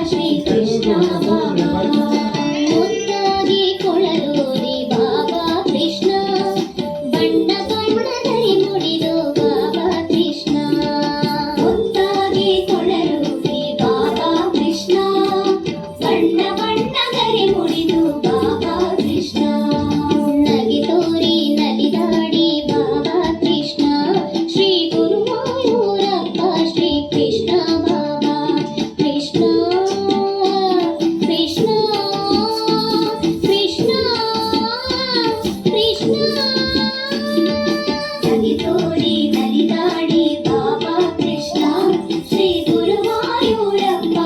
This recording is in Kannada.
ಶ್ರೀ ಕೃಷ್ಣ ಬಾಬಾ ಮುದ್ದಾಗಿ ಕೊಳಲೂದಿ ಬಾಬಾ ಕೃಷ್ಣ ಬಣ್ಣ ಬಣ್ಣದಲ್ಲಿ ಮುಡಿದು ಬಾಬಾ ಕೃಷ್ಣ ಮುದ್ದಾಗಿ ಕೊಳಲೂದಿ ಬಾಬಾ ಕೃಷ್ಣ ಬಣ್ಣ ಬಣ್ಣದಲ್ಲಿ ಮುಡಿದು ಬಾಬಾ ಕೃಷ್ಣ ನಗೆ ತೋರಿ ನಲಿದಾಡಿ ಬಾಬಾ ಕೃಷ್ಣ ಶ್ರೀ ಗುರುವಾಯೂರಪ್ಪ ಶ್ರೀ ಕೃಷ್ಣ ಬಾಬಾ ಕೃಷ್ಣ ಕೃಷ್ಣ ಕೃಷ್ಣ ಕೃಷ್ಣ ನಗೆ ತೋರಿ ನಲಿದಾಡಿ ಬಾಬಾ ಕೃಷ್ಣ ಶ್ರೀ ಗುರುವಾಯೂರಪ್ಪ